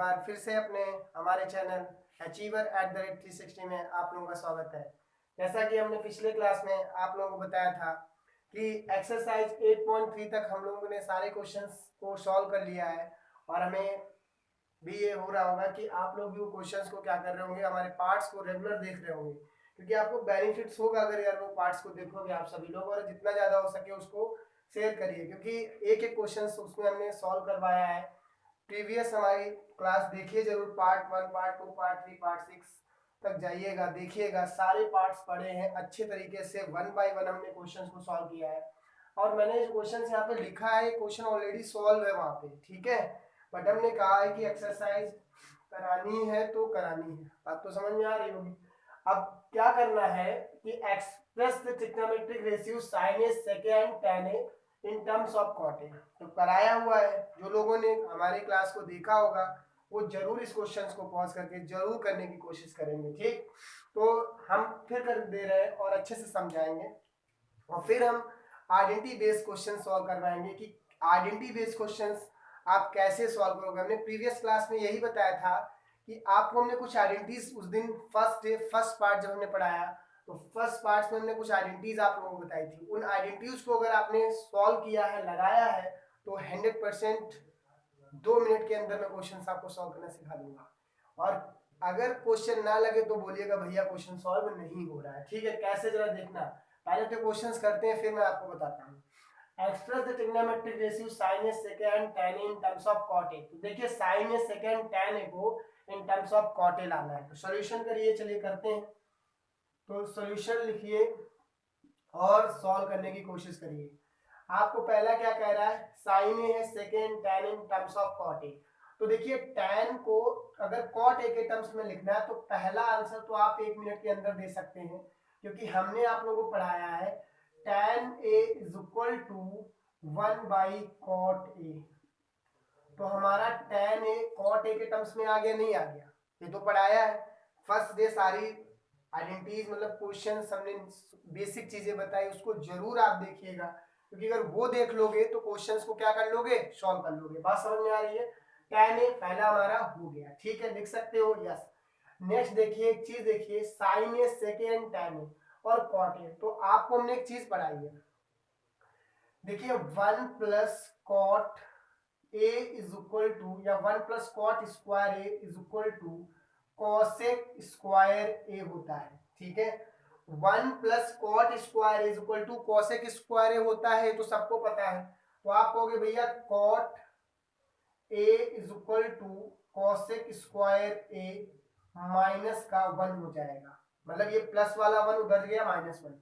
बार फिर से अपने हमारे चैनल Achiever@360 में आप लोगों का स्वागत है। जैसा कि हमने पिछले क्लास में आप लोगों को बताया था कि एक्सरसाइज 8.3 तक हम लोगों ने सारे क्वेश्चंस को सॉल्व कर लिया है और हमें भी ये हो रहा होगा कि आप लोग भी वो क्वेश्चंस को क्या कर रहे होंगे, हमारे पार्ट्स को रेगुलर देख रहे होंगे, क्योंकि आपको बेनिफिट्स होगा अगर यार वो पार्ट्स को देखोगे आप सभी लोग, और जितना ज़्यादा हो सके उसको शेयर करिए, क्योंकि एक एक क्वेश्चन उसमें हमने सॉल्व करवाया है। प्रीवियस हमारी क्लास देखिए जरूर, पार्ट 1, पार्ट 2, पार्ट 3, पार्ट 6 तक जाइएगा, देखिएगा, सारे पार्ट्स पढ़े हैं अच्छे तरीके से, वन बाय वन हमने क्वेश्चंस को सॉल्व किया है। और मैंने जो क्वेश्चन यहाँ पे लिखा है, क्वेश्चन ऑलरेडी सॉल्व है वहाँ पे, ठीक है, बट हमने कहा है कि एक्सरसाइज करानी है तो करानी है। बात तो समझ में आ रही होगी। अब क्या करना है कि express the trigonometric ratio sin a sec a and tan a in terms of cot A, तो कराया हुआ है। जो लोगों ने हमारे क्लास को देखा होगा वो जरूर इस क्वेश्चन को पॉज करके जरूर करने की कोशिश करेंगे, ठीक। तो हम फिर कर दे रहे हैं और अच्छे से समझाएंगे, और फिर हम आइडेंटिटी बेस्ड क्वेश्चन सॉल्व करवाएंगे कि आइडेंटिटी बेस्ड क्वेश्चंस आप कैसे सॉल्व करोगे। हमने प्रीवियस क्लास में यही बताया था कि आपको हमने कुछ आइडेंटिटीज उस दिन फर्स्ट पार्ट जब हमने पढ़ाया, तो फर्स्ट पार्ट में हमने कुछ आइडेंटिटीज आप लोगों को बताई थी। उन आइडेंटिटीज को अगर आपने सॉल्व किया है, लगाया है, तो 100% 2 मिनट के अंदर मैं क्वेश्चन आपको सॉल्व करना सिखा दूंगा। और अगर क्वेश्चन ना लगे तो बोलिएगा भैया क्वेश्चन सॉल्व नहीं हो रहा है, ठीक है। कैसे जरा देखना, पहले तो क्वेश्चंस करते हैं फिर मैं आपको बताता हूँ। Express the trigonometric ratio sin a sec a and tan a in terms of cot a। तो देखिए sin a sec a and tan a को इन टर्म्स ऑफ cot a लाना है, तो सॉल्यूशन करिए, चलिए करते हैं। तो सॉल्यूशन लिखिए और सॉल्व करने की कोशिश करिए। आपको पहला क्या कह रहा है, साइन ए है, second tan in terms of cot a। तो देखिए tan को अगर cot a के टर्म्स में लिखना है तो पहला आंसर तो आप 1 मिनट के अंदर दे सकते हैं, क्योंकि हमने आप लोगों को पढ़ाया है tan a is equal to 1/cot a। तो हमारा tan a cot a के टर्म्स में आ गया, नहीं आ गया, ये तो पढ़ाया है फर्स्ट डे। सारी आइडेंटिटीज मतलब क्वेश्चन हमने बेसिक चीजें बताई, उसको जरूर आप देखिएगा, क्योंकि अगर वो देख लोगे तो क्वेश्चंस को क्या कर लोगे, सॉल्व कर लोगे। बात समझ में आ रही है। tan a पहला हमारा हो गया, ठीक है, लिख सकते हो, यस। नेक्स्ट देखिए, एक चीज देखिए, sin a sec a and tan a और cot a। तो आपको हमने एक चीज पढ़ाई है, देखिए 1 plus cot A is equal to, या 1 plus cot square A is equal to cosec square A होता है, ठीक है। 1 plus cot square is equal to cosec square A होता है, तो सबको पता है। तो आप कहोगे भैया cot A is equal to cosec square A minus का 1 हो जाएगा, मतलब ये प्लस वाला 1 उधर गया, -1।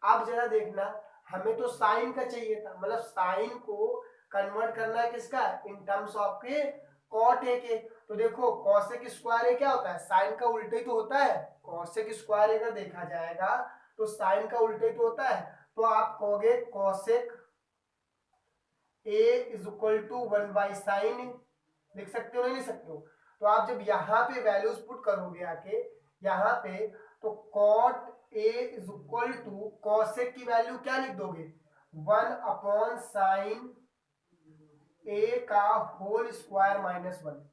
अब जरा देखना, हमें तो साइन का चाहिए था, मतलब साइन को कन्वर्ट करना है किसका, इन टर्म्स ऑफ के कॉट ए के। तो देखो कॉसेक स्क्वायर ए क्या होता है, साइन का उल्टे तो होता है। कॉसेक स्क्वायर ए अगर देखा जाएगा तो साइन का उल्टे तो होता है। तो आप कहोगे cosec A is equal to 1/sin, लिख सकते हो, नहीं लिख सकते हो। तो आप जब यहाँ पे वैल्यूज पुट करोगे आके यहाँ पे, तो cot A is equal to cosec की वैल्यू क्या लिख दोगे, 1/sin ए का होल स्क्वायर -1।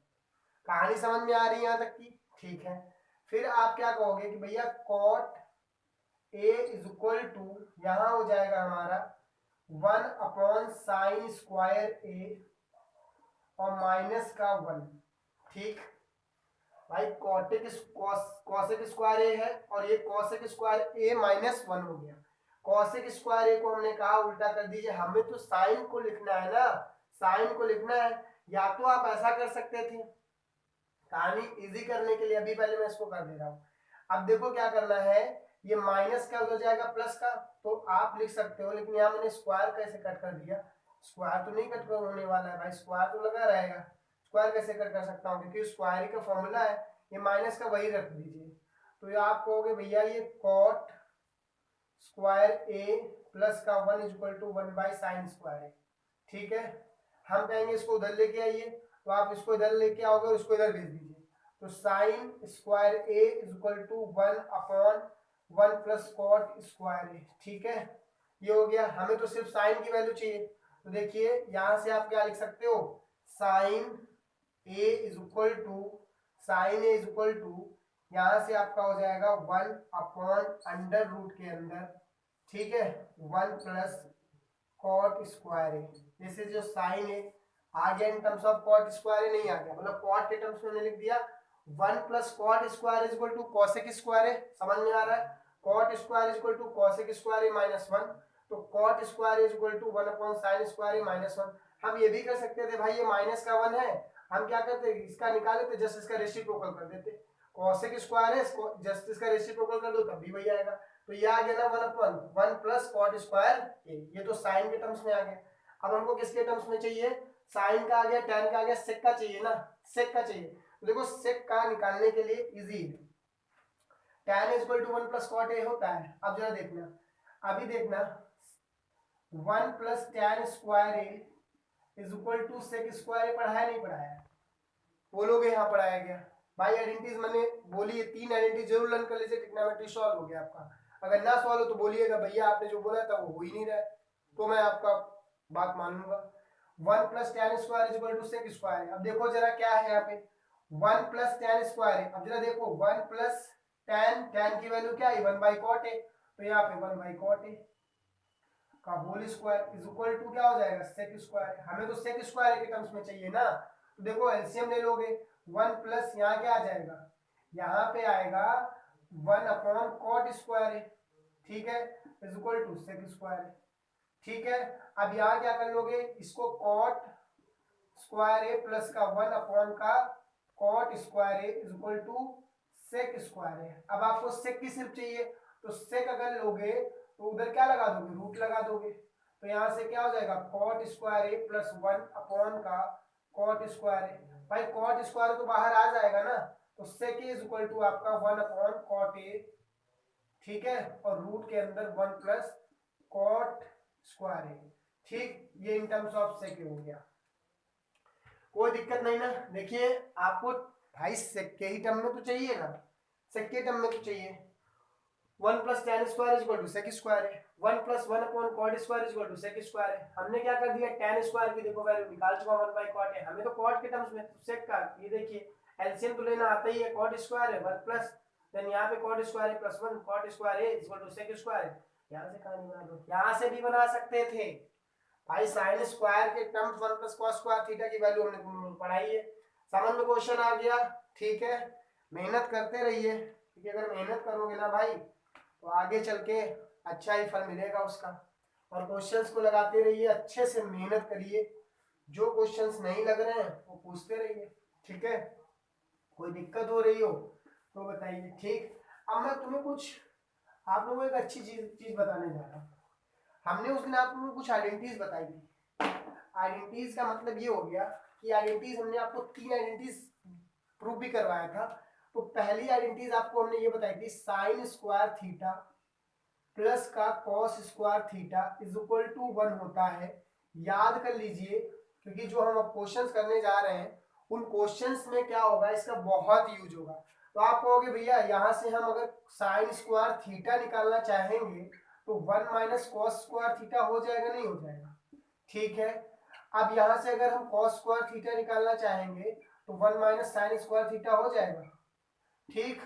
कहानी समझ में आ रही है यहाँ तक की, ठीक है। फिर आप क्या कहोगे कि भैया cot A is equal to, यहाँ हो जाएगा हमारा 1/sin स्क्वायर ए और माइनस का 1, ठीक भाई। कॉसेक स्क्वायर ए है और ये कॉसेक स्क्वायर ए -1 हो गया। कॉसेक स्क्वायर ए को हमने कहा उल्टा कर दीजिए, हमें तो साइन को लिखना है ना, साइन को लिखना है। या तो आप ऐसा कर सकते थे, कहानी इजी करने के लिए अभी पहले मैं इसको कर दे रहा हूँ। अब देखो क्या करना है, ये माइनस का हो जाएगा प्लस का, तो आप लिख सकते हो, लेकिन यहाँ मैंने स्क्वायर कैसे कट कर दिया, स्क्वायर तो नहीं कट कर होने वाला है भाई, स्क्वायर तो लगा रहेगा। स्क्वायर कैसे कट कर सकता हूँ, क्योंकि स्क्वायर का फॉर्मूला है, ये माइनस का वही रख दीजिए। तो ये आप कहोगे भैया ये कॉट स्क्वायर ए प्लस का 1 is equal to 1/sin square A, ठीक है। हम कहेंगे इसको उधर लेके आइए, तो आप इसको इधर लेके आओगे और इसको इधर भेज दीजिए। तो sine square A is equal to 1/1 plus cot square A, ठीक है। ये हो गया, हमें तो सिर्फ साइन की वैल्यू चाहिए। तो देखिए यहाँ से आप क्या लिख सकते हो, sine A is equal to sine A is equal to, यहां से आपका हो जाएगा 1/√, के अंदर, ठीक है, 1 प्लस कॉट स्क्वायर ए। जैसे जो साइन ए आ गया in terms of cot square A नहीं आ गया, मतलब कॉट के टर्म्स में लिख दिया 1 plus cot square is equal to cosec square A. समझ में आ रहा है? Cot square is equal to cosec square A minus 1, तो cot square is equal to 1/sin square A minus 1। हम ये भी कर सकते थे भाई, ये माइनस का 1 है, हम क्या करते, इसका निकाले तो जस्ट इसका रेसिप्रोकल कर देते, कॉसेक स्क्वायर है जस्ट इसका रेसिप्रोकल कर दो तब भी वही आएगा। तो ये आ गया ना 1 प्लस कॉट स्क्वायर ए, ये तो साइन के टर्म्स में आ गया। अब हमको किसके टर्म्स में चाहिए, साइन का आ गया, टैन का आ गया, सेक का चाहिए ना, सेक का चाहिए। तो देखो सेक का निकालने के लिए इजी है, tan is equal to 1 plus cot A होता है। अब जरा देखना, अभी देखना 1 plus tan square A is equal to sec square A, पढ़ाया नहीं पढ़ाया, बोलोगे हाँ पढ़ाया गया भाई। आइडेंटिटीज मैंने बोली है, 3 आइडेंटिटी जरूर लर्न कर लीजिए, ट्रिग्नोमेट्री सॉल्व हो गया आपका। अगर ना सॉल्व हो तो बोलिएगा भैया आपने जो बोला था वो हो ही नहीं रहा है, तो मैं आपका बात मान लूंगा। 1 plus tan square is equal to sec square. अब देखो जरा क्या है यहाँ पे, 1 प्लस टैन स्क्वायर है। अब जरा देखो 1 प्लस टैन, टैन की वैल्यू क्या है 1/cot है, तो यहाँ पे 1/cot है का whole square is equal to क्या हो जाएगा सेक स्क्वायर। हमें तो सेक स्क्वायर के टर्म्स में चाहिए ना, तो देखो एलसीएम ले लोगे, 1 प्लस यहाँ क्या आ जाएगा, यहाँ पे आएगा 1/cot स्क्वायर है, ठीक है, is equal to sec square, ठीक है। अब यहाँ क्या कर लोगे, इसको कॉट स्क्वायर ए प्लस का 1 का cot square A is equal to sec square है। अब आपको सेक की सिर्फ चाहिए, तो सेक अगर लोगे तो उधर क्या लगा दोगे, रूट लगा दोगे, तो यहाँ से क्या हो जाएगा कॉट स्क्वायर ए प्लस 1 का कॉट स्क्वायर ए। भाई कॉट स्क्वायर तो बाहर आ जाएगा ना, तो सेक इज इक्वल टू आपका 1/cot ए, ठीक है, और रूट के अंदर 1 प्लस कॉट स्क्वायर ए, ठीक। ये इन टर्म्स ऑफ सेक हो गया, कोई दिक्कत नहीं ना। देखिए आपको भाई सेक के ही टर्म में तो चाहिए ना, सेक के टर्म में तो चाहिए। 1 plus tan square is equal to sec square है, 1 plus 1/cot square is equal to sec square है। हमने क्या कर दिया, टैन स्क्वायर की देखो वैल्यू निकाल चुका 1/cot है, हमें तो cot के टर्म्स में, तो सेक का ये देखिए एलसीएम तो लेना आता ही है, cot स्क्वायर है 1 प्लस देन यहाँ पे cot स्क्वायर है प्लस 1 cot स्क्वायर है is equal to sec square है। यहाँ से कहानी बना दो, यहाँ से भी बना सकते थे भाई, साइन स्क्वायर के terms 1 plus cos square theta की वैल्यू हमने पढ़ाई है, समझ में क्वेश्चन आ गया, ठीक है। मेहनत करते रहिए, क्योंकि अगर मेहनत करोगे ना भाई तो आगे चल के अच्छा ही फल मिलेगा उसका। और क्वेश्चंस को लगाते रहिए, अच्छे से मेहनत करिए, जो क्वेश्चंस नहीं लग रहे हैं वो पूछते रहिए, ठीक है। कोई दिक्कत हो रही हो तो बताइए, ठीक। अब मैं तुम्हें कुछ, आप लोगों को एक अच्छी चीज बताने जा रहा हूँ। हमने उस दिन आप लोगों को कुछ आइडेंटिटीज बताई थी, आइडेंटिटीज का मतलब ये हो गया कि आइडेंटिटीज हमने आपको 3 आइडेंटिटीज प्रूव भी करवाया था। तो पहली आइडेंटिटीज आपको हमने ये बताई थी, साइन स्क्वायर थीटा प्लस का cos square theta is equal to 1 होता है। याद कर लीजिए, क्योंकि जो हम अब क्वेश्चंस करने जा रहे हैं उन क्वेश्चंस में क्या होगा, इसका बहुत यूज होगा। तो आप कहोगे भैया यहाँ से हम अगर साइन स्क्वायर थीटा निकालना चाहेंगे तो 1 माइनस कॉस स्क्वायर थीटा हो जाएगा, नहीं हो जाएगा, ठीक है। अब यहाँ से अगर हम कॉस स्क्वायर थीटा निकालना चाहेंगे तो 1 माइनस साइन स्क्वायर थीटा हो जाएगा, ठीक।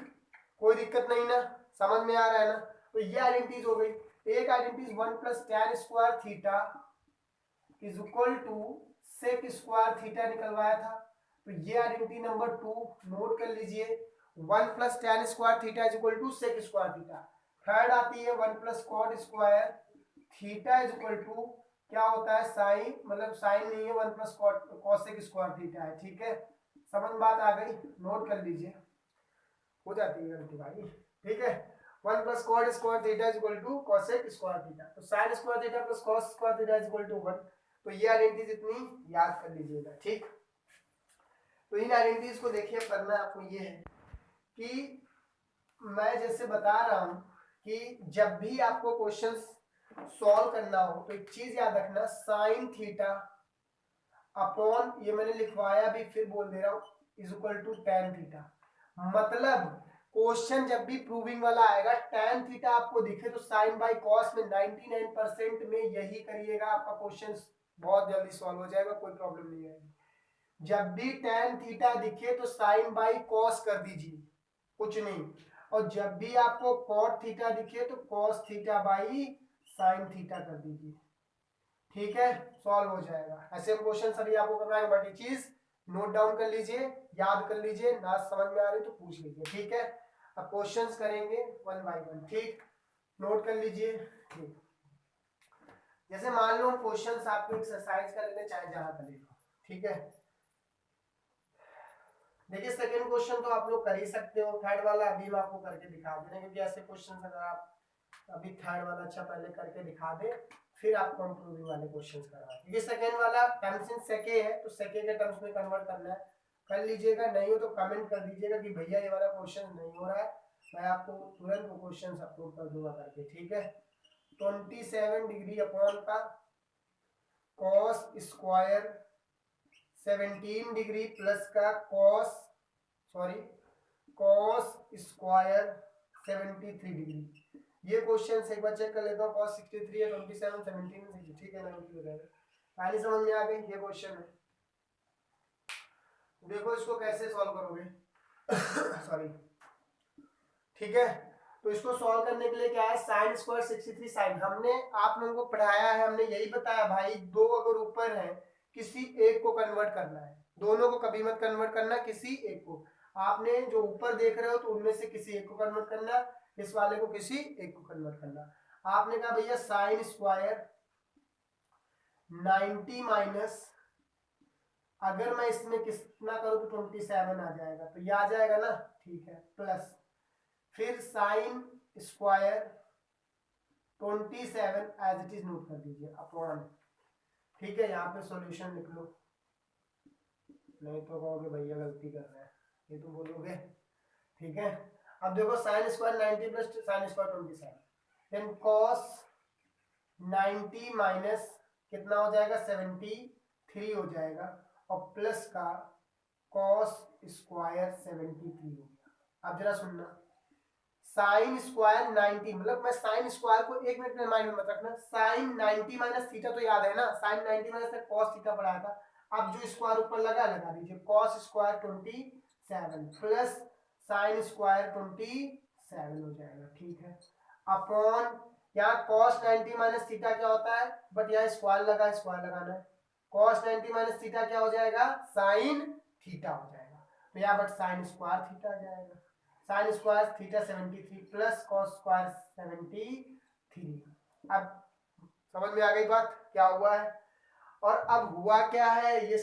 कोई दिक्कत नहीं ना, समझ में आ रहा है ना। तो ये आइडेंटिटीज हो गई। एक identities 1 plus tan square theta is equal to sec square theta निकलवाया था, तो ये आइडेंटिटी नंबर 2 नोट कर लीजिए, 1 plus tan square theta is equal to sec square theta. Third आती है 1 plus cot square theta is equal to क्या होता है साइन, मतलब साइन नहीं है 1 प्लस कॉसेक स्क्वायर थीटा है, ठीक है। समझ बात आ गई, नोट कर लीजिए, हो जाती है गलती भाई, ठीक है। 1 plus cot square theta is equal to cosec square theta, तो sine square theta plus cos square theta is equal to 1। तो ये आइडेंटिटीज इतनी याद कर लीजिएगा, ठीक। तो इन आइडेंटिटीज को देखिए, करना आपको ये है कि मैं जैसे बता रहा हूं कि जब भी आपको क्वेश्चंस सॉल्व करना हो तो एक चीज याद रखना, साइन थीटा अपॉन, ये मैंने लिखवाया भी फिर बोल दे रहा हूं, is equal to tan theta. मतलब क्वेश्चन जब भी प्रूविंग वाला आएगा, टैन थीटा आपको दिखे तो साइन बाई कॉस में 99% में यही करिएगा, आपका क्वेश्चन बहुत जल्दी सॉल्व हो जाएगा, कोई प्रॉब्लम नहीं आएगी। जब भी tan थीटा दिखे तो sin बाई cos कर दीजिए, कुछ नहीं। और जब भी आपको cot थीटा दिखे तो cos theta by sin theta कर दीजिए, ठीक है, सॉल्व हो जाएगा। ऐसे क्वेश्चन सभी आपको करना है, बट ये चीज नोट डाउन कर लीजिए, याद कर लीजिए, ना समझ में आ रही तो पूछ लीजिए, ठीक है। अब क्वेश्चंस करेंगे वन बाय वन, ठीक, नोट कर लीजिए, ठीक। जैसे मान लो क्वेश्चंस आपको एक्सरसाइज का लेने चाहे जहां का ले लो, ठीक है। देखिए सेकंड क्वेश्चन तो आप लोग कर ही सकते हो, थर्ड वाला अभी हम आपको करके दिखा दे रहे हैं, क्योंकि ऐसे क्वेश्चन अगर आप अभी थर्ड वाला अच्छा पहले करके दिखा दे, फिर आपको हम प्रूविंग वाले क्वेश्चंस करवाएं, क्योंकि सेकंड वाला टर्म्स इन सेके है तो सेके के टर्म्स में कन्वर्ट करना है, कर लीजिएगा। नहीं हो तो कमेंट कर दीजिएगा कि भैया ये वाला क्वेश्चन नहीं हो रहा है, मैं आपको तुरंत वो क्वेश्चन अपलोड कर दूंगा करके, ठीक है। 27 डिग्री अपॉन का कॉस स्क्वायर 17 डिग्री प्लस का कॉस स्क्वायर 73 डिग्री। ये क्वेश्चन एक बार चेक कर लेता हूँ, cos 63 है, 27 17 ठीक है ना, हो जाएगा। पहले समझ में आ गई, ये क्वेश्चन है। देखो इसको कैसे सॉल्व करोगे सॉरी, ठीक है। तो इसको सॉल्व करने के लिए क्या है, साइन स्क्वायर 63 साइन, हमने आप लोगों को पढ़ाया है, हमने यही बताया भाई, दो अगर ऊपर है किसी एक को कन्वर्ट करना है, दोनों को कभी मत कन्वर्ट करना, किसी एक को। आपने जो ऊपर देख रहे हो तो उनमें से किसी एक को कन्वर्ट करना, इस वाले को किसी एक को कन्वर्ट करना। आपने कहा भैया साइन स्क्वायर 90 माइनस, अगर मैं इसमें कितना करूं तो 27 आ जाएगा, तो ये आ जाएगा ना, ठीक है, प्लस फिर sine square 27 as it is note कर दीजिए अपॉन, ठीक है। यहाँ पे सॉल्यूशन लिख लो, नहीं तो कहोगे भैया गलती कर रहे हैं, ये तो बोलोगे, ठीक है। अब देखो साइन स्क्वायर 90 प्लस sine square 27, then cos 90 minus कितना हो जाएगा 73 हो जाएगा, और प्लस का कॉस स्क्वायर 73 हो गया। अब जरा सुनना, साइन स्क्वायर 90, मतलब मैं साइन स्क्वायर को एक मिनट में माइंड में मत रखना, साइन 90 माइनस थीटा तो याद है ना, साइन 90 माइनस कॉस थीटा पढ़ाया था। अब जो स्क्वायर ऊपर लगा दीजिए, cos square 27 plus sine square 27 हो जाएगा, ठीक है, अपॉन यहाँ कॉस 90 माइनस थीटा क्या होता है, बट यहाँ स्क्वायर लगा, स्क्वायर लगाना है, कॉस 90 माइनस थीटा क्या हो जाएगा, साइन थीटा हो जाएगा, तो यहाँ बट साइन स्क्वायर थीटा आ जाएगा, sine square theta 73 plus cos square 73। अब समझ में आ गई बात क्या हुआ है। और अब हुआ क्या है, ये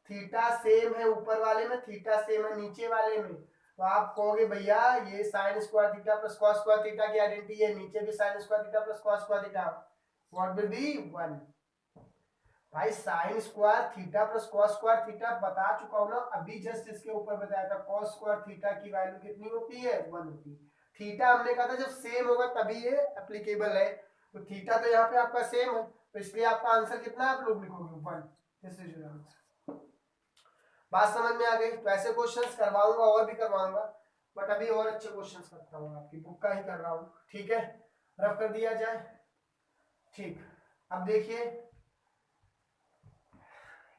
थीटा सेम है ऊपर वाले में, थीटा सेम है नीचे वाले में, तो आप कहोगे भैया ये sign square theta plus cos square theta की आइडेंटिटी है, नीचे भी sign square theta plus cos square theta, what will be 1। भाई sign square theta plus cos square theta बता चुका हूं ना अभी, जस्ट इसके ऊपर बताया था, कॉस स्क्वायर थीटा की वैल्यू कितनी होती है 1 होती है। थीटा हमने कहा था जब सेम होगा तभी ये एप्लीकेबल है, तो थीटा तो यहाँ पे आपका सेम है, तो इसलिए आपका आंसर कितना आप लोग लिखोगे 1, दिस इज योर आंसर। बात समझ में आ गई। तो ऐसे क्वेश्चंस करवाऊंगा और भी करवाऊंगा, बट अभी और अच्छे क्वेश्चंस करता हूँ, आपकी बुक का ही कर रहा हूँ, ठीक है, रफ कर दिया जाए, ठीक। अब देखिए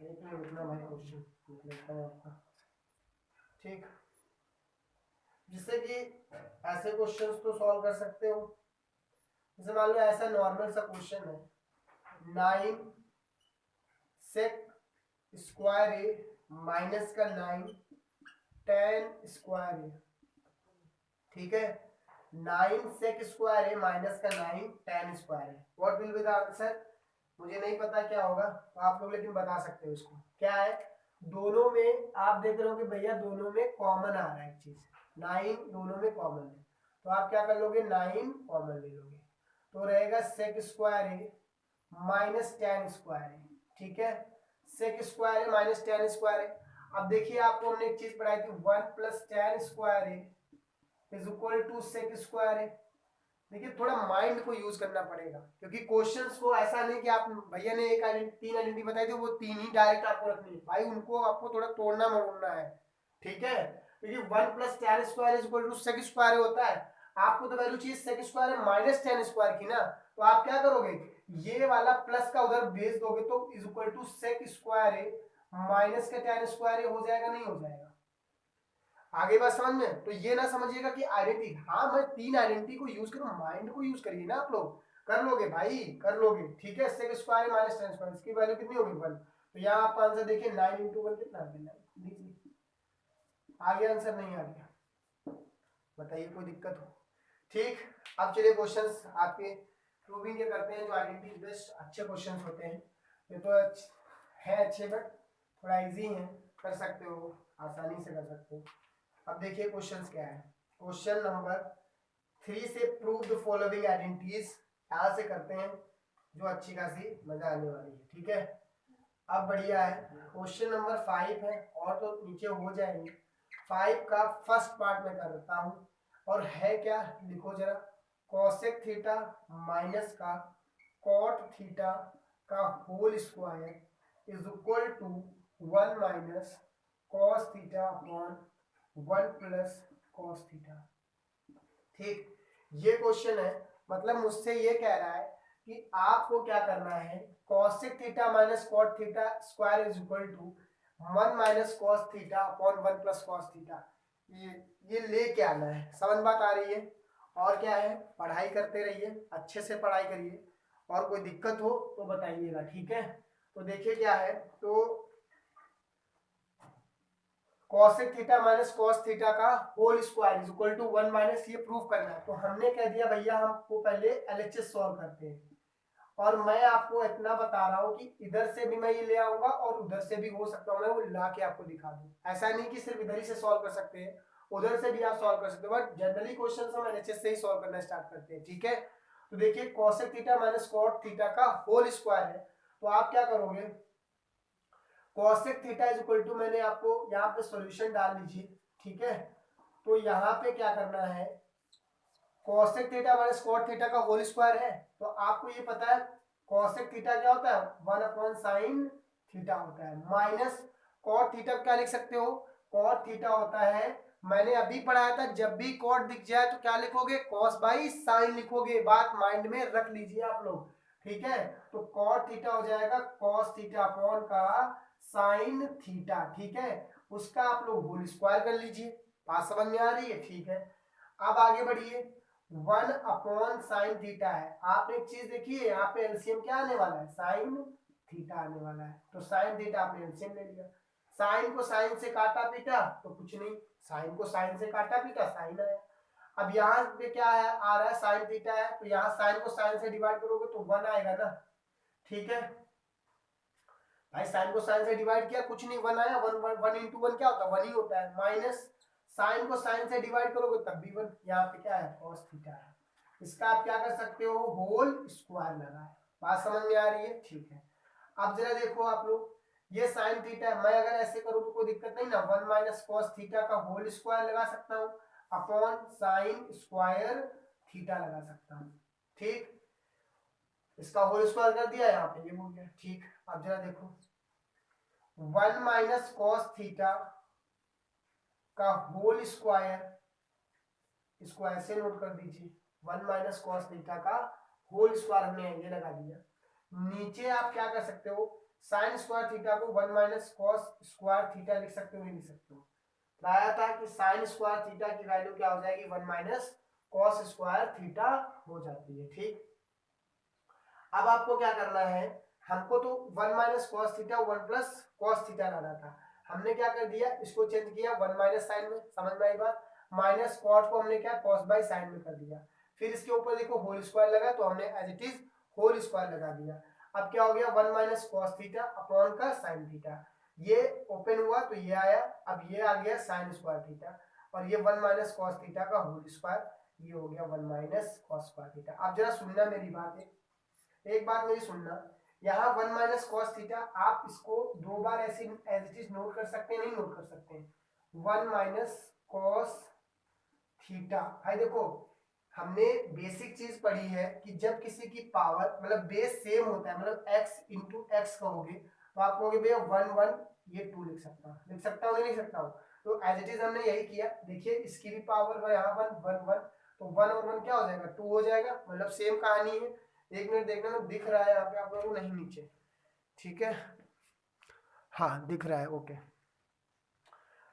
एक मिनट रुकना भाई, क्वेश्चन लिख लेता हूँ आपका, ठीक, जिससे कि ऐसे क्वेश्चंस तो सॉल्व कर सकते हो। जैसे मान लो ऐसा नॉर्मल सा क्वेश्चन है, 9 सेक स्क्वायर ए माइनस का 9 tan स्क्वायर ए, ठीक है, 9 सेक स्क्वायर ए माइनस का 9 tan square A, what will be the answer. मुझे नहीं पता क्या होगा, तो आप लोग लेकिन बता सकते हो इसको क्या है। दोनों में आप देख रहे हो कि भैया दोनों में कॉमन आ रहा है एक चीज, 9 दोनों में कॉमन है, तो आप क्या कर लोगे 9 कॉमन ले लोगे, तो रहेगा sec square A minus tan square A, ठीक है, sec square A minus tan square A. अब देखिए आपको हमने एक चीज पढ़ाई थी 1 plus tan square A is equal to sec square A. देखिए थोड़ा माइंड को यूज करना पड़ेगा, क्योंकि क्वेश्चंस को ऐसा नहीं कि आप भैया ने एक तीन आइडेंटिटी बताई थी वो तीन ही डायरेक्ट आपको रखनी है, भाई उनको आपको थोड़ा तोड़ना मरोड़ना है, ठीक है, क्योंकि 1 plus tan square is equal to sec square होता है, आपको तो वैल्यू चाहिए sec square minus tan square की ना, तो आप क्या करोगे ये वाला प्लस का उधर भेज दोगे तो is equal to sec square minus के tan स्क्वायर ये हो जाएगा नहीं हो जाएगा? आगे बात समझ में? तो ये ना समझिएगा कि आइडेंटिटी, हाँ मैं 3 आइडेंटिटी को यूज करूँ, माइंड को यूज करिए ना आप लोग, कर लोगे भाई कर लोगे, ठीक है। sec square minus tan square, इसकी वैल्यू कितनी होगी 1। तो यहाँ आपका आंसर देखिए 9 × 1 कितना आ गया? 9 लीजिए, आ गया आंसर? नहीं आ गया? बताइए कोई दिक्कत हो? ठीक, अब चलिए क्वेश्चंस आपके प्रूविंग के करते हैं, जो आइडेंटिटी बेस्ड अच्छे क्वेश्चंस होते हैं। ये तो है अच्छे, बट थोड़ा इजी है, कर सकते हो, आसानी से कर सकते हो। अब देखिए क्वेश्चंस क्या है। क्वेश्चन नंबर 3 से प्रूव द फॉलोइंग आइडेंटिटीज, यहाँ से करते हैं जो अच्छी खासी मजा आने वाली है, ठीक है। अब बढ़िया है, क्वेश्चन नंबर 5 है, और तो नीचे हो जाएंगे। 5 का फर्स्ट पार्ट में कर देता हूँ, और है क्या लिखो जरा। कोसेक थीटा माइनस का कॉट थीटा का whole square is equal to 1 minus cos theta upon 1 plus cos theta. ठीक, ये क्वेश्चन है, मतलब मुझसे ये कह रहा है कि आपको क्या करना है, cosec theta minus cot theta square is equal to 1 minus cos theta upon 1 plus cos theta, ये लेके आना है। समझ बात आ रही है? और क्या है, पढ़ाई करते रहिए, अच्छे से पढ़ाई करिए, और कोई दिक्कत हो तो बताइएगा, ठीक है। तो देखिए क्या है, तो cosec theta minus cos theta का whole square is equal to 1 minus, ये प्रूफ करना है। तो हमने कह दिया भैया हमको पहले एलएचएस सॉल्व करते हैं, और मैं आपको इतना बता रहा हूँ कि इधर से भी मैं ये ले आऊंगा और उधर से भी हो सकता हूँ मैं वो ला के आपको दिखा दूं। ऐसा नहीं कि सिर्फ इधर ही से सॉल्व कर सकते हैं, उधर से भी आप सॉल्व कर सकते हो, बट जनरली क्वेश्चन हम एलएचएस से ही सॉल्व करना स्टार्ट करते हैं, ठीक है। तो देखिए cosec theta minus cot theta का होल स्क्वायर है, तो आप क्या करोगे, cosec theta is equal to, मैंने आपको यहाँ पे सॉल्यूशन डाल दीजिए, ठीक है। तो यहाँ पे क्या करना है, cosec theta minus cot theta का होल स्क्वायर है, तो आपको ये पता है कॉसेक थीटा क्या होता है, 1 अपॉन साइन थीटा होता है, माइनस कॉट थीटा क्या लिख सकते हो, कॉट थीटा होता है, मैंने अभी पढ़ाया था, जब भी कॉट दिख जाए तो क्या लिखोगे, कॉस बाई साइन लिखोगे, बात माइंड में रख लीजिए आप लोग, ठीक है। तो कॉट थीटा हो जाएगा कॉस थीटा अपॉन का साइन थीटा, ठीक है, उसका आप लोग होल स्क्वायर कर लीजिए। बात समझ में आ रही है? ठीक है, अब आगे बढ़िए। 1 अपॉन साइन थीटा है, आपने एक चीज देखी है, यहाँ पे एलसीएम क्या आने वाला है, साइन थीटा आने वाला है, तो साइन थीटा आपने एलसीएम ले लिया। साइन को साइन से काटा पीटा तो कुछ नहीं, साइन को साइन से काटा पीटा साइन आया। अब यहाँ पे क्या है, आ रहा है साइन थीटा है, तो यहाँ साइन को साइन से डिवाइड करोगे तो 1 आएगा ना, ठीक है भाई। साइन को साइन से डिवाइड किया, कुछ नहीं, 1 आया, 1 इंटू 1 क्या होता है, 1 ही होता है, माइनस साइन को साइन से डिवाइड करोगे तब भी 1, यहाँ पे क्या है, कॉस थीटा है, इसका आप क्या कर सकते हो, होल स्क्वायर लगा है। बात समझ में आ रही है? ठीक है, अब जरा देखो आप लोग, ये साइन थीटा है, मैं अगर ऐसे करूं तो कोई दिक्कत नहीं ना, 1 माइनस कॉस थीटा का होल स्क्वायर लगा सकता हूं अपॉन साइन स्क्वायर थीटा लगा सकता हूं, ठीक, इसका होल स्क्वायर कर दिया, यहाँ पे ये हो गया, ठीक। अब जरा देखो 1 माइनस कॉस थीटा का होल स्क्वायर, इसको ऐसे नोट कर दीजिए, 1 माइनस कॉस थीटा का होल स्क्वायर हमने ये लगा दिया। नीचे आप क्या कर सकते हो, साइन स्क्वायर थीटा को 1 माइनस कॉस स्क्वायर थीटा लिख सकते हो, नहीं लिख सकते हो, बताया था कि साइन स्क्वायर थीटा की वैल्यू क्या हो जाएगी, 1 माइनस कॉस स्क्वायर थीटा हो जाती है, ठीक। अब आपको क्या करना है, हमको तो 1 minus cos theta 1 plus cos theta लाना था, हमने क्या कर दिया, इसको चेंज किया 1 माइनस साइन में, समझ में आई बात, माइनस कॉट को हमने क्या कॉस बाई साइन में कर दिया, फिर इसके ऊपर देखो होल स्क्वायर लगा तो हमने as it is whole square लगा दिया। अब क्या हो गया, 1 माइनस कॉस थीटा अपॉन का साइन थीटा, ये ओपन हुआ तो ये आया, अब ये आ गया साइन स्क्वायर थीटा, और ये 1 माइनस कॉस थीटा का होल स्क्वायर, ये हो गया 1 माइनस कॉस स्क्वायर थीटा। अब जरा सुनना मेरी बात है, एक बात मेरी सुनना, यहाँ 1 माइनस कॉस थीटा आप इसको दो बार ऐसे एज इट इज नोट कर सकते हैं, नहीं नोट कर सकते हैं, 1 माइनस कॉस थीटा, भाई देखो हमने बेसिक चीज पढ़ी है कि जब किसी की पावर मतलब बेस सेम होता है, मतलब x इंटू एक्स कहोगे तो आप कहोगे भैया 1 1, ये 2 लिख सकता हूँ, नहीं लिख सकता हूँ, तो एज इट इज हमने यही किया। देखिए इसकी भी पावर यहाँ 1 1 1, तो 1 और 1 क्या हो जाएगा, 2 हो जाएगा, मतलब सेम कहानी है। एक मिनट देखना, दिख रहा है यहाँ पे आप लोगों को, नहीं नीचे, ठीक है। हाँ दिख रहा है, ओके।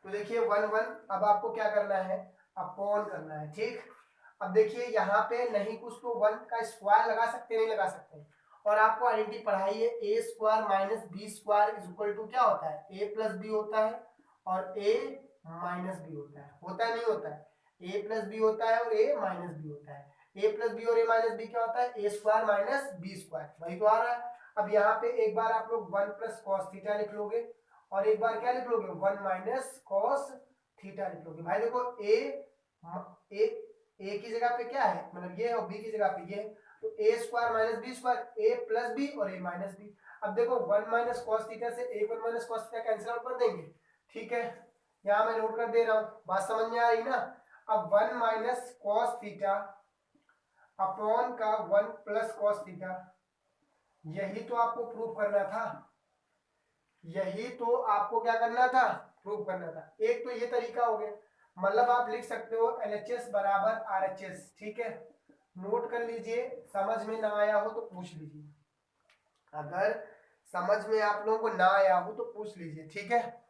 तो देखिए 1 1, अब आपको क्या करना है, अपॉन करना है, ठीक। अब देखिए यहाँ पे नहीं कुछ तो 1 का स्क्वायर लगा सकते, नहीं लगा सकते। और आपको आइडेंटिटी पढ़ाई है, A square minus B square is equal to क्या होता है, ए प्लस बी होता है और ए माइनस बी होता है नहीं होता है, ए प्लस बी होता है और ए माइनस बी होता है। ए प्लस बी और ए माइनस बी क्या होता है, A square minus B square, वही तो आ रहा है। अब यहाँ पे एक बार आप लोग 1 प्लस कॉस थीटा लिख लोगे और एक बार क्या लिख लोगे, 1 माइनस कॉस थीटा लिख लोगे। भाई देखो ए की जगह पे क्या है, मतलब ये और बी की जगह पे ये है, तो ए स्क्वायर माइनस बी स्क्वायर, ए प्लस बी और ए माइनस बी। अब देखो 1 माइनस कॉस थीटा से ए 1 minus cos theta cancel out कर देंगे, ठीक है। यहाँ मैं नोट कर दे रहा हूँ, बात समझ में आ रही ना। अब 1 माइनस कॉस थीटा अपॉन का 1 प्लस कॉस थीटा, यही तो आपको प्रूव करना था, यही तो आपको क्या करना था, प्रूव करना था। एक तो ये तरीका हो गया, मतलब आप लिख सकते हो LHS बराबर RHS, ठीक है। नोट कर लीजिए, समझ में ना आया हो तो पूछ लीजिए, अगर समझ में आप लोगों को ना आया हो तो पूछ लीजिए, ठीक है।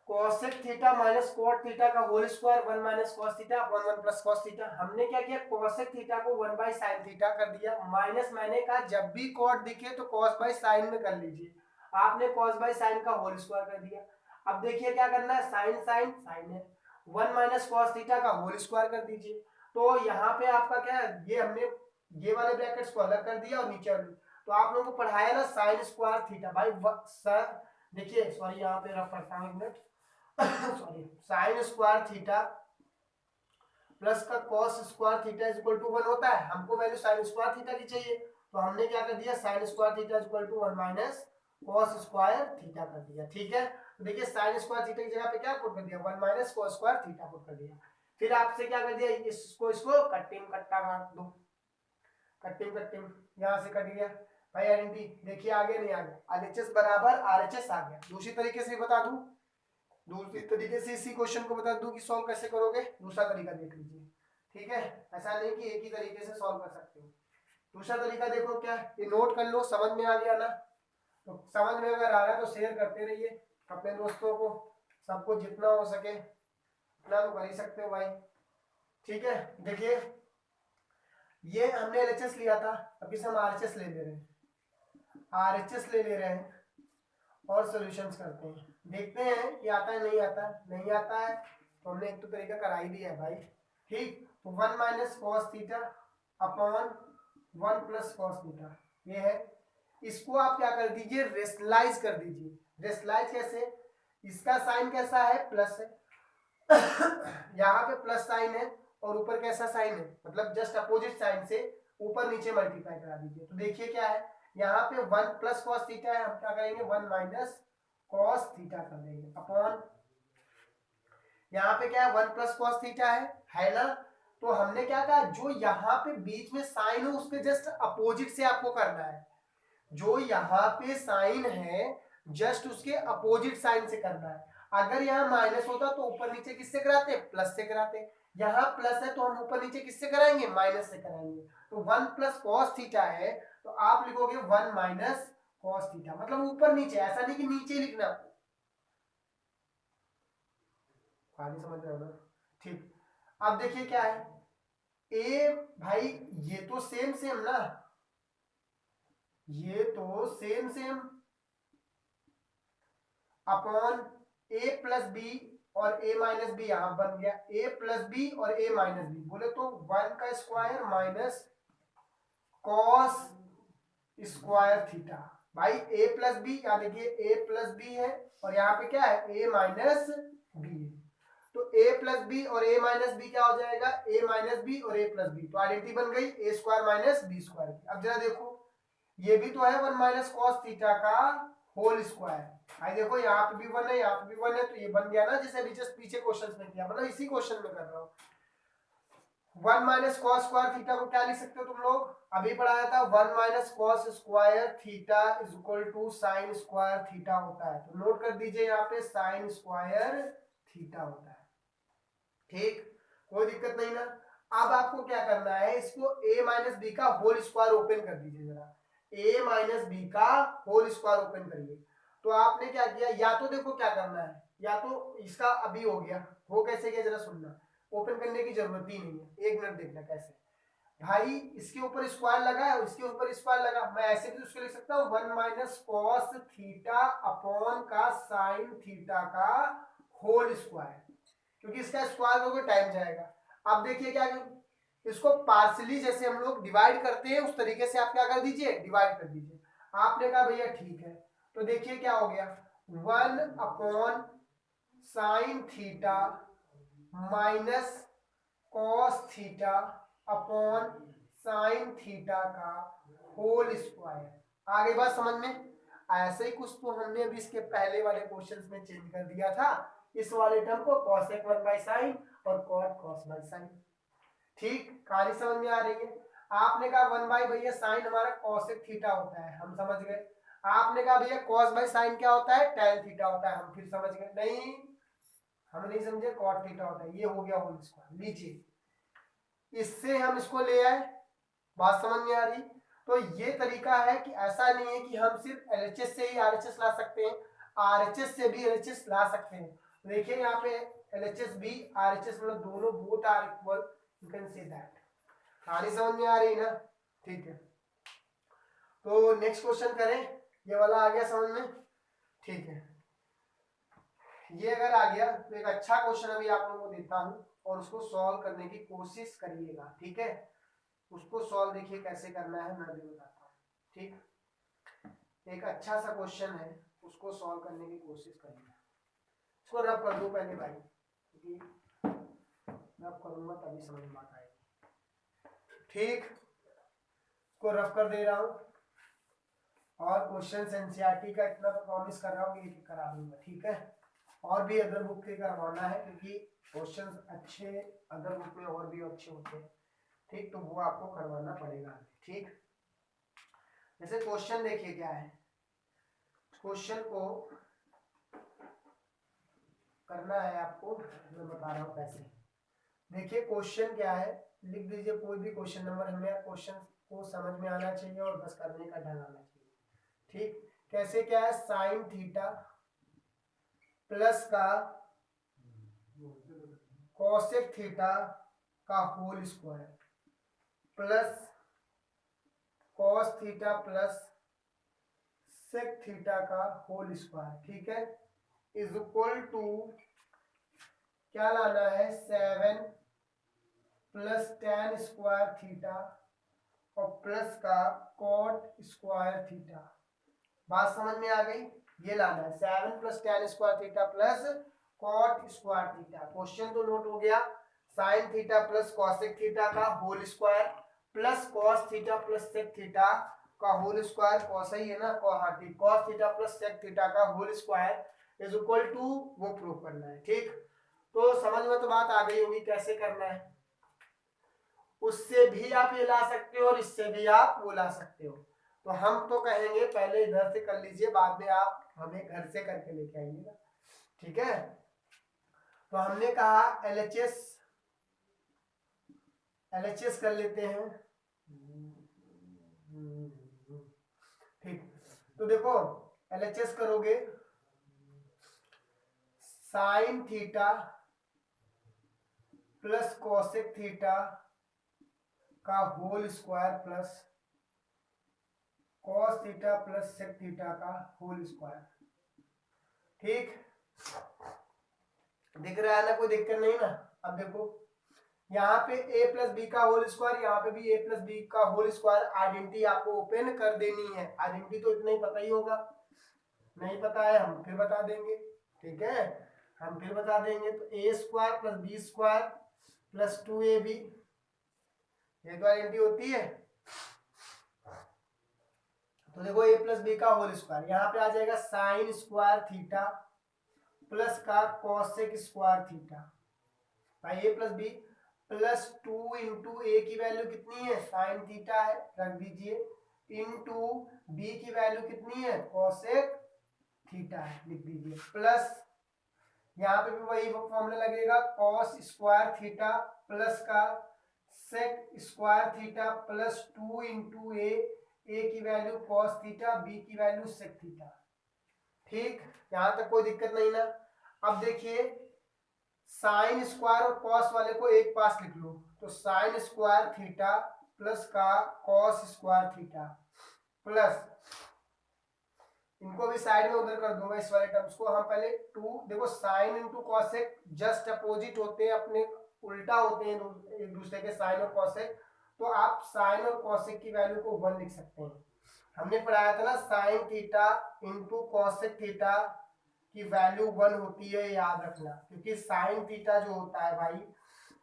cosec theta minus cot theta का whole square 1 minus cos theta 1 1 plus cos theta. हमने क्या किया, cosec थीटा को 1 बाई sin थीटा कर दिया, माइनस मैंने कहा जब भी cot दिखे तो cos बाई sin में कर लीजिए, आपने cos बाई sin का होल स्क्वायर कर दिया। अब देखिए क्या करना है, sin sin sin है, 1 माइनस cos थीटा का होल स्क्वायर कर दीजिए। तो यहाँ पे आपका क्या है, ये हमने ये वाले ब्रैकेट्स को अलग कर दिया और नीचे वाले, तो आप लोगों को पढ़ाया ना sin स्क्वायर थीटा। भाई देखिए सॉरी यहाँ पे रफ करता हूँ, एक minute sorry, sine square theta plus का cos square theta is equal to 1 होता है, हमको वैल्यू साइन स्क्वायर थीटा की चाहिए, तो हमने क्या कर दिया, sine square theta is equal to 1 minus cos square theta कर दिया, ठीक है। तो देखिए साइन स्क्वायर थीटा की जगह पे क्या पुट कर दिया, 1 minus cos square theta put कर दिया। फिर आपसे क्या कर दिया, इसको कटिंग कट्टा काट दो, कटिंग कटिंग यहां से कट गया। भाई आइडेंटिटी देखिए आगे नहीं आ गया, RHS बराबर RHS आ गया। दूसरी तरीके से बता दूं, दूसरी तरीके से इसी क्वेश्चन को बता दूं कि सॉल्व कैसे करोगे, दूसरा तरीका देख लीजिए, ठीक है। ऐसा नहीं कि एक ही तरीके से सॉल्व कर सकते हो, दूसरा तरीका देखो क्या, ये नोट कर लो, समझ में आ गया ना। तो समझ में अगर आ रहा है तो शेयर करते रहिए अपने दोस्तों को, सबको जितना हो सके उतना तो कर ही सकते हो भाई, ठीक है। देखिए ये हमने LHS लिया था, अब इसे हम RHS ले ले रहे हैं, RHS ले रहे हैं और सॉल्यूशंस करते हैं, देखते हैं कि आता है नहीं आता है, नहीं आता है तो हमने एक तो तरीका करा ही दिया है भाई, ठीक। तो 1 minus cos theta upon 1 plus cos theta ये है, इसको आप क्या कर दीजिए, रेशनलाइज कर दीजिए। रेशनलाइज कैसे, इसका साइन कैसा है, प्लस है यहाँ पे प्लस साइन है और ऊपर कैसा साइन है, मतलब जस्ट अपोजिट साइन से ऊपर नीचे मल्टीप्लाई करा दीजिए। तो देखिए क्या है, यहाँ पे 1 प्लस कॉस थीटा है, हम क्या करेंगे 1 माइनस कॉस थीटा कर देंगे अपॉन, यहाँ पे क्या है 1 प्लस कॉस थीटा है ना। तो हमने क्या कहा, जो यहाँ पे बीच में साइन है उसके जस्ट अपोजिट से आपको करना है, जो यहाँ पे साइन है जस्ट उसके अपोजिट साइन से करना है। अगर यहाँ माइनस होता तो ऊपर नीचे किससे कराते, प्लस से कराते, यहाँ प्लस है तो हम ऊपर नीचे किससे कराएंगे, माइनस से कराएंगे। तो 1 प्लस कॉस थीटा है तो आप लिखोगे 1 माइनस कॉस थीटा, मतलब ऊपर नीचे, ऐसा नहीं कि नीचे लिखना, खाली समझ रहे हो ना, ठीक। अब देखिए क्या है, ए भाई ये तो सेम सेम ना, ये तो सेम सेम अपॉन ए प्लस बी और ए माइनस बी, यहां बन गया ए प्लस बी और ए माइनस बी, बोले तो 1 का square minus cos square theta. भाई ए प्लस बी, यहाँ देखिए ए प्लस बी है और यहाँ पे क्या है ए माइनस बी है, तो ए प्लस बी और ए माइनस बी क्या हो जाएगा, ए माइनस बी और ए प्लस बी, तो आइडेंटिटी बन गई ए स्क्वायर माइनस बी स्क्वायर की। अब जरा देखो ये भी तो है 1 माइनस कॉस थीटा का होल स्क्वायर, भाई देखो यहाँ पे भी 1 है यहाँ पे भी 1 है, तो ये बन गया ना जैसे अभी जस्ट पीछे क्वेश्चन में किया, मतलब इसी क्वेश्चन में कर रहा हूँ। 1 माइनस कॉस स्क्वायर थीटा को क्या लिख सकते हो तुम लोग, अभी पढ़ाया था 1 minus cos square theta is equal to sine square theta होता है, तो नोट कर दीजिए यहाँ पे साइन स्क्वायर थीटा होता है, ठीक, कोई दिक्कत नहीं ना। अब आपको क्या करना है, इसको a माइनस बी का होल स्क्वायर ओपन कर दीजिए जरा, a माइनस बी का होल स्क्वायर ओपन करिए, तो आपने क्या किया, या तो देखो क्या करना है, या तो इसका अभी हो गया, वो कैसे किया जरा सुनना, ओपन करने की जरूरत ही नहीं है, 1 मिनट देखना कैसे। भाई इसके ऊपर स्क्वायर लगा है, इसके ऊपर स्क्वायर लगा, मैं ऐसे भी उसको लिख सकता हूँ 1 माइनस कॉस थीटा अपॉन का साइन थीटा का होल स्क्वायर, क्योंकि इसका स्क्वायर होगा टाइम जाएगा। अब देखिए क्या, इसको पार्सली जैसे हम लोग डिवाइड करते हैं उस तरीके से आप क्या कर दीजिए, डिवाइड कर दीजिए। आपने कहा भैया ठीक है, तो देखिए क्या हो गया, 1 upon sine theta minus cos theta upon sine theta का होल स्क्वायर। आगे बात समझ में, ऐसे ही कुछ तो हमने अभी इसके पहले वाले क्वेश्चंस में चेंज कर दिया था, इस वाले टर्म को cosec 1 बाई साइन और cot cos बाई साइन। ठीक, कहानी समझ में आ रही है। आपने कहा 1 बाई भैया साइन हमारा cosec थीटा होता है, हम समझ गए। आपने कहा भैया cos बाई साइन क्या होता है, tan थीटा होता है, हम फिर समझ गए। नहीं, हम नहीं समझे, cot थीटा होता है, ये हो गया होल स्क्वायर। लीजिए इससे हम इसको ले आए, बात समझ में आ रही। तो ये तरीका है कि ऐसा नहीं है कि हम सिर्फ एलएचएस से ही आरएचएस ला सकते हैं, आरएचएस से भी एलएचएस ला सकते हैं। देखिए यहाँ पे एलएचएस भी आरएचएस मतलब दोनों both are equal, you can say that. कहानी समझ में आ रही ना, ठीक है। तो नेक्स्ट क्वेश्चन करें, ये वाला आ गया समझ में, ठीक है। ये अगर आ गया तो एक अच्छा क्वेश्चन अभी आप लोगों को देता हूं और उसको सॉल्व करने की कोशिश करिएगा, ठीक है। उसको सॉल्व देखिए कैसे करना है, मैं भी बताता हूँ, ठीक। एक अच्छा सा क्वेश्चन है, उसको सॉल्व करने की कोशिश करिए। इसको रब कर दो पहले भाई, क्योंकि रब करूंगा तभी समझ में आएगी, ठीक। इसको रब कर दे रहा हूँ और क्वेश्चन एनसीईआरटी का इतना तो प्रॉमिस कर रहा हूँ कि करा दूंगा, ठीक है। और भी अदर बुक के करवाना है, क्योंकि क्वेश्चन अच्छे अदर बुक में और भी अच्छे होते हैं, ठीक। तो वो आपको करवाना पड़ेगा, ठीक। जैसे क्वेश्चन देखिए क्या है, क्वेश्चन को करना है आपको, मैं बता रहा हूँ कैसे। देखिए क्वेश्चन क्या है, लिख दीजिए कोई भी क्वेश्चन नंबर, हमें क्वेश्चन को समझ में आना चाहिए और बस करने का ढंग आना चाहिए, ठीक। कैसे क्या है, साइन थीटा प्लस का कॉसेक थीटा का whole square plus cos theta plus sec theta का होल स्क्वायर, ठीक है, इज इक्वल टू क्या लाना है, 7 प्लस tan स्क्वायर थीटा और प्लस का कॉट स्क्वायर थीटा। बात समझ में आ गई, ये लाना है 7 plus tan square theta plus cot square theta. Question तो नोट हो गया, sine theta plus cosec theta का whole square plus cos theta plus sec theta का होल स्क्वायर, कॉस ही है ना, cos theta plus sec theta का whole square is equal to, वो प्रूव करना है, ठीक। तो समझ में तो बात आ गई होगी कैसे करना है। उससे भी आप ये ला सकते हो और इससे भी आप वो ला सकते हो। तो हम तो कहेंगे पहले इधर से कर लीजिए, बाद में आप हमें घर से करके लेके आइएगा, ठीक है। तो हमने कहा एलएचएस, एलएचएस कर लेते हैं, ठीक। तो देखो एलएचएस करोगे, sine theta plus cosec theta का whole square plus cos theta plus sec theta का होल स्क्वायर, ठीक। दिख रहा है ना, कोई दिक्कत नहीं ना। अब देखो यहाँ पे a प्लस बी का होल स्क्वायर, यहाँ पे भी a प्लस बी का होल स्क्वायर, आइडेंटिटी आपको ओपन कर देनी है। आइडेंटिटी तो इतना ही पता ही होगा, नहीं पता है हम फिर बता देंगे, ठीक है, हम फिर बता देंगे। तो a square plus B square plus 2ab, ये तो आइडेंटिटी होती है। तो देखो a प्लस बी का होल स्क्वायर, यहाँ पे आ जाएगा साइन स्क्वायर थीटा प्लस का कॉसेक स्क्वायर थीटा, भाई a plus B plus 2 into A की वैल्यू कितनी है, साइन थीटा है, रख दीजिए, इंटू बी की वैल्यू कितनी है, कॉसेक थीटा है, लिख दीजिए, प्लस यहाँ पे भी वही फॉर्मूला लगेगा, कॉस स्क्वायर थीटा प्लस का sec square theta plus 2 into A की वैल्यू कॉस थीटा, बी की वैल्यू सेक थीटा, ठीक, यहाँ तक कोई दिक्कत नहीं ना। अब देखिए साइन स्क्वायर और कॉस वाले को एक पास लिख लो, तो साइन स्क्वायर थीटा प्लस का कॉस स्क्वायर थीटा प्लस, इनको भी साइड में उधर कर दूंगा इस वाले टर्म्स को। हम पहले टू, देखो sine into cosec just opposite होते हैं, अपने उल्टा होते हैं एक दूसरे के, साइन और कॉसेक। तो आप साइन और कॉसेक की वैल्यू को 1 लिख सकते हैं। हमने पढ़ाया था ना sine theta into cosec theta की वैल्यू 1 होती है, याद रखना, क्योंकि साइन थीटा जो होता है भाई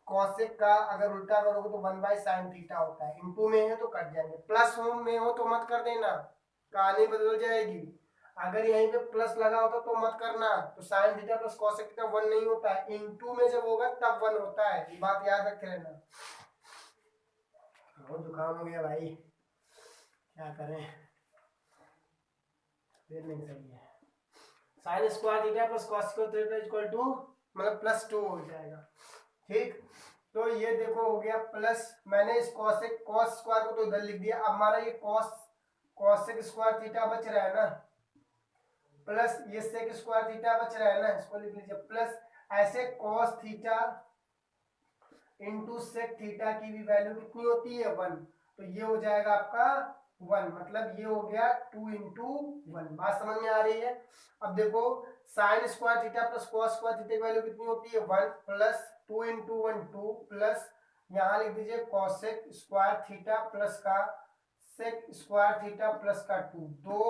कॉसेक का अगर उल्टा करोगे तो 1/sin थीटा होता है। इंटू में है तो कट जाएंगे, प्लस होम में हो तो मत कर देना, कहानी बदल जाएगी। अगर यहीं पे प्लस लगा होता तो मत करना, तो sign theta plus cosec theta 1 नहीं होता है, इंटू में जब होगा तब 1 होता है, ये बात याद रखे रहना। बहुत जुकाम हो गया भाई, क्या करें, फिर नहीं सही है। Sine square theta plus cos square theta equal to मतलब +2 हो जाएगा। ठीक, तो ये देखो हो गया प्लस, मैंने इस कॉसेक कॉस स्क्वायर को तो इधर लिख दिया। अब हमारा ये कॉसेक स्क्वायर थीटा बच रहा है ना, प्लस ये सेक स्क्वायर थीटा बच रहा है ना, इसको लिख लीजिए प्लस, ऐसे cos theta into sec theta की भी वैल्यू कितनी होती है 1, तो ये हो जाएगा आपका 1, मतलब ये हो गया 2 इंटू 1। बात समझ में आ रही है। अब देखो sine square theta plus cos square theta की वैल्यू कितनी होती है 1, प्लस 2 इंटू 1 2, प्लस यहाँ लिख दीजिए कॉसेक स्क्वायर थीटा प्लस का सेक स्क्वायर थीटा प्लस का 2, 2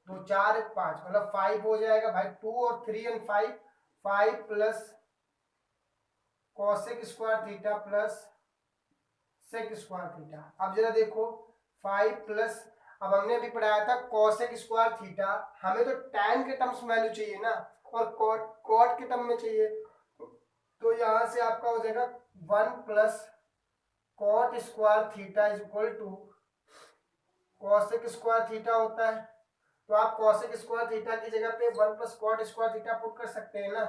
2 4 5 मतलब 5 हो जाएगा भाई, 2 और 3 and 5, 5 plus cosec square theta plus sec square theta. अब जरा देखो 5 प्लस, अब हमने अभी पढ़ाया था कॉसेक स्क्वायर थीटा, हमें तो tan के टर्म्स में वैल्यू चाहिए ना, और कॉट के टर्म में चाहिए, तो यहां से आपका हो जाएगा 1 plus cot square theta is equal to cosec square theta होता है। तो आप कॉसेक स्क्वायर थीटा की जगह पे 1 plus cot square theta put कर सकते हैं ना,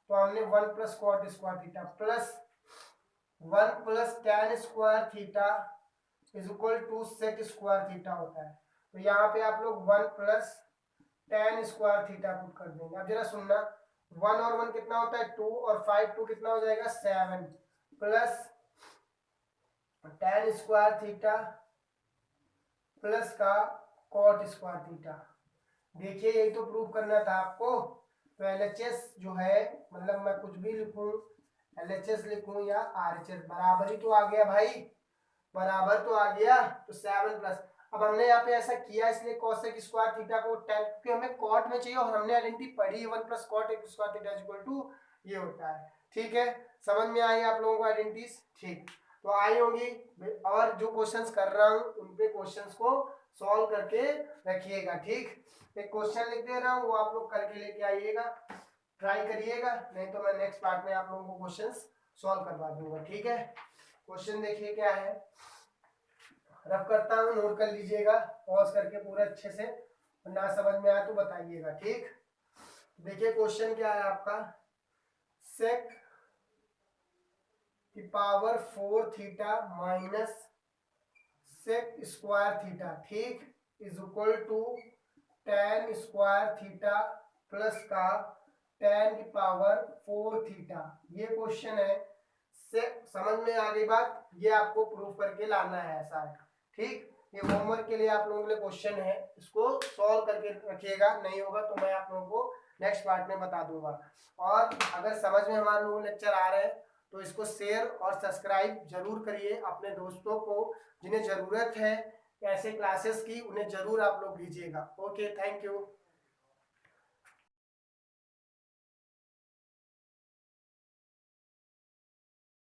तो हमने 1 plus cot square theta plus 1 plus tan square theta is equal to sec square theta होता है। तो यहाँ पे आप लोग 1 plus tan square theta put कर देंगे। अब जरा सुनना, 1 और 1 कितना होता है 2, और 5 2 कितना हो जाएगा 7, plus tan square theta plus का कॉट स्क्वायर थीटा। देखिए यही तो प्रूव करना था आपको। तो LHS जो है, मतलब मैं कुछ भी लिखूं, LHS लिखूं या RHS, बराबर ही तो आ गया भाई, बराबर तो आ गया। तो 7 प्लस, अब हमने यहाँ पे ऐसा किया इसलिए कॉसेक स्क्वायर थीटा को tan, क्योंकि हमें कॉट में चाहिए और हमने आइडेंटिटी पढ़ी 1 plus cot square theta is equal to ये होता है। ठीक है, समझ में आई आप लोगों को आइडेंटिटीज? ठीक, तो आई होंगी, और जो क्वेश्चंस कर रहा हूँ उन पे क्वेश्चंस को सॉल्व करके रखिएगा। ठीक, एक क्वेश्चन लिख दे रहा हूँ, वो आप लोग करके लेके आइएगा, ट्राई करिएगा, नहीं तो मैं नेक्स्ट पार्ट में आप लोगों को क्वेश्चंस सॉल्व करवा दूंगा। ठीक है, क्वेश्चन देखिए क्या है, रफ करता हूँ, नोट कर लीजिएगा पॉज करके पूरा अच्छे से, ना समझ में आया तो बताइएगा। ठीक, देखिए क्वेश्चन क्या है आपका, सेक की power 4 theta minus sec square theta, ठीक, is equal to tan square theta plus का tan की पावर 4 थीटा। ये क्वेश्चन है, से समझ में आ गई बात, ये आपको प्रूफ करके लाना है ऐसा है। ठीक, ये होमवर्क के लिए आप लोगों के लिए क्वेश्चन है, इसको सॉल्व करके रखिएगा, नहीं होगा तो मैं आप लोगों को नेक्स्ट पार्ट में बता दूंगा। और अगर समझ में हमारे लोग लेक्चर आ रहे हैं तो इसको शेयर और सब्सक्राइब जरूर करिए अपने दोस्तों को, जिन्हें जरूरत है ऐसे क्लासेस की, उन्हें जरूर आप लोग दीजिएगा। Okay, thank you.